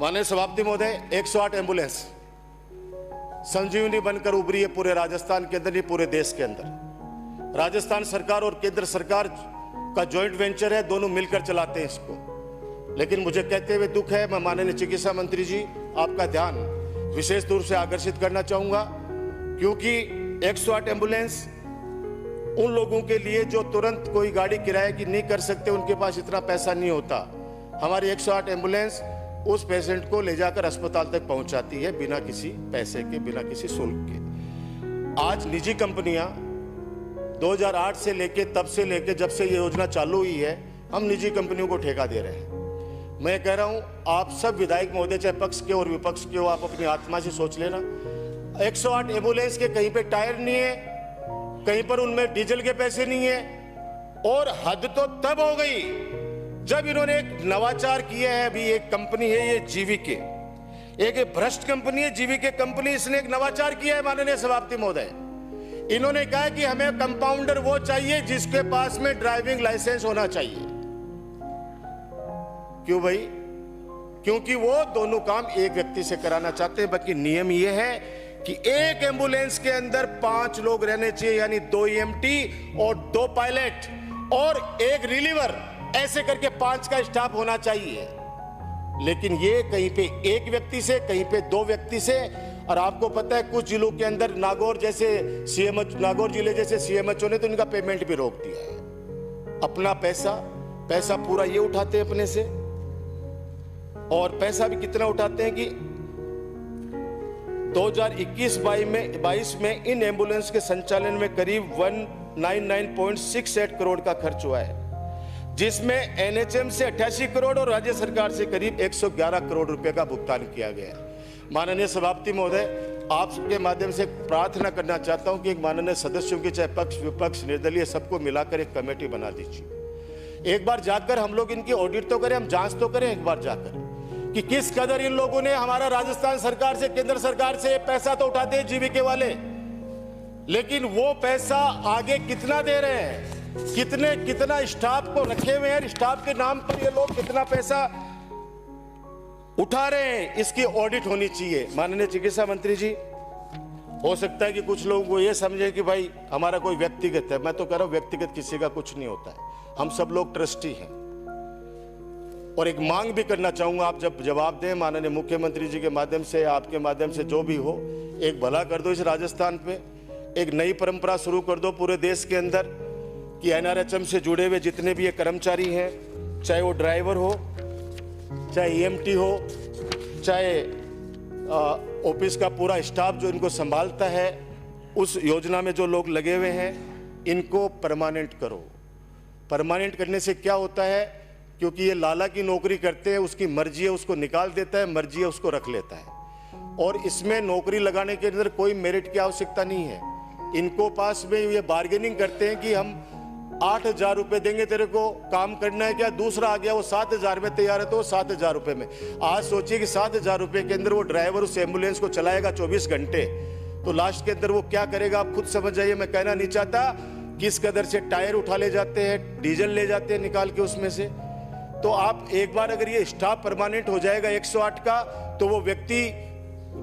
माननीय सभापति महोदय, 108 एम्बुलेंस संजीवनी बनकर उभरी है पूरे राजस्थान के अंदर, नहीं पूरे देश के अंदर। राजस्थान सरकार और केंद्र सरकार का जॉइंट वेंचर है, दोनों मिलकर चलाते हैं इसको। लेकिन मुझे कहते हुए दुख है, मैं माननीय चिकित्सा मंत्री जी आपका ध्यान विशेष रूप से आकर्षित करना चाहूंगा, क्योंकि 108 एम्बुलेंस उन लोगों के लिए जो तुरंत कोई गाड़ी किराए की नहीं कर सकते, उनके पास इतना पैसा नहीं होता। हमारी 108 एम्बुलेंस उस पेशेंट को ले जाकर अस्पताल तक पहुंचाती है बिना किसी पैसे के, बिना किसी शुल्क के। आज निजी कंपनियां 2008 से लेके तब से लेके जब से ये योजना चालू हुई है, हम निजी कंपनियों को ठेका दे रहे हैं। मैं कह रहा हूं, आप सब विधायक महोदय, चाहे पक्ष के और विपक्ष के हो, आप अपनी आत्मा से सोच लेना। 108 एम्बुलेंस के कहीं पे टायर नहीं है, कहीं पर उनमें डीजल के पैसे नहीं है। और हद तो तब हो गई जब इन्होंने एक नवाचार किया है। अभी एक कंपनी है ये जीवीके, एक भ्रष्ट कंपनी है जीवीके कंपनी, इसने एक नवाचार किया है माननीय सभापति महोदय। इन्होंने कहा कि हमें कंपाउंडर वो चाहिए जिसके पास में ड्राइविंग लाइसेंस होना चाहिए। क्यों भाई? क्योंकि वो दोनों काम एक व्यक्ति से कराना चाहते हैं। बाकी नियम ये है कि एक एम्बुलेंस के अंदर 5 लोग रहने चाहिए, यानी 2 EMT और 2 पायलट और 1 रिलीवर, ऐसे करके 5 का स्टाफ होना चाहिए। लेकिन ये कहीं पे एक व्यक्ति से, कहीं पे 2 व्यक्ति से। और आपको पता है कुछ जिलों के अंदर नागौर जिले जैसे CMHO ने तो इनका पेमेंट भी रोक दिया है। अपना पैसा पूरा ये उठाते हैं अपने से, और पैसा भी कितना उठाते हैं कि 2021-22 में इन एम्बुलेंस के संचालन में करीब 199.68 करोड़ का खर्च हुआ है, जिसमें NHM से 88 करोड़ और राज्य सरकार से करीब 111 करोड़ रुपए का भुगतान किया गया है। माननीय सभापति महोदय, आपके माध्यम से प्रार्थना करना चाहता हूं कि एक माननीय सदस्यों की, चाहे पक्ष विपक्ष निर्दलीय, सबको मिलाकर एक कमेटी बना दीजिए। एक बार जाकर हम लोग इनकी ऑडिट तो करें, हम जांच तो करें एक बार जाकर कि किस कदर इन लोगों ने हमारा राजस्थान सरकार से, केंद्र सरकार से पैसा तो उठाते हैं जीवीके वाले, लेकिन वो पैसा आगे कितना दे रहे हैं, कितना स्टाफ को रखे हुए हैं, स्टाफ के नाम पर ये लोग कितना पैसा उठा रहे हैं, इसकी ऑडिट होनी चाहिए। माननीय चिकित्सा मंत्री जी, हो सकता है कि कुछ लोगों को ये समझे कि भाई हमारा कोई व्यक्तिगत है। मैं तो कह रहा हूं व्यक्तिगत किसी का कुछ नहीं होता है, हम सब लोग ट्रस्टी हैं। और एक मांग भी करना चाहूंगा, आप जब जवाब दें माननीय मुख्यमंत्री जी के माध्यम से, आपके माध्यम से, जो भी हो, एक भला कर दो इस राजस्थान पे, एक नई परंपरा शुरू कर दो पूरे देश के अंदर कि NRHM से जुड़े हुए जितने भी ये कर्मचारी हैं, चाहे वो ड्राइवर हो, चाहे EMT हो, चाहे ऑफिस का पूरा स्टाफ जो इनको संभालता है, उस योजना में जो लोग लगे हुए हैं, इनको परमानेंट करो। परमानेंट करने से क्या होता है, क्योंकि ये लाला की नौकरी करते हैं, उसकी मर्जी है उसको निकाल देता है, मर्जी है उसको रख लेता है। और इसमें नौकरी लगाने के अंदर कोई मेरिट की आवश्यकता नहीं है। इनको पास में ये बार्गेनिंग करते हैं कि हम 8,000 रुपये देंगे तेरे को, काम करना है क्या? दूसरा आ गया वो 7,000 में तैयार है तो वो 7,000 रुपये में। आज सोचिए कि 7,000 रुपये के अंदर वो ड्राइवर उस एम्बुलेंस को चलाएगा 24 घंटे, तो लास्ट के अंदर वो क्या करेगा आप खुद समझ जाइए। मैं कहना नहीं चाहता किस कदर से टायर उठा ले जाते हैं, डीजल ले जाते हैं निकाल के उसमें से। तो आप एक बार अगर ये स्टाफ परमानेंट हो जाएगा 108 का, तो वो व्यक्ति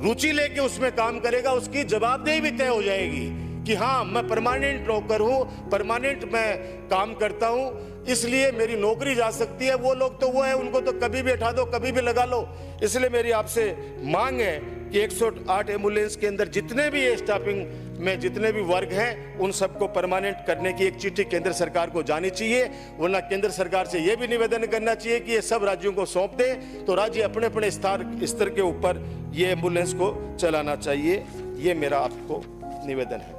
रुचि लेके उसमें काम करेगा, उसकी जवाबदेही भी तय हो जाएगी कि हाँ मैं परमानेंट नौकर हूं, परमानेंट मैं काम करता हूं, इसलिए मेरी नौकरी जा सकती है। वो लोग तो वो है, उनको तो कभी भी हटा दो, कभी भी लगा लो। इसलिए मेरी आपसे मांग है कि 108 एम्बुलेंस के अंदर जितने भी स्टाफिंग में जितने भी वर्ग हैं, उन सबको परमानेंट करने की एक चिट्ठी केंद्र सरकार को जानी चाहिए। वरना केंद्र सरकार से यह भी निवेदन करना चाहिए कि ये सब राज्यों को सौंप दे, तो राज्य अपने अपने स्तर के ऊपर ये एम्बुलेंस को चलाना चाहिए। ये मेरा आपको निवेदन है।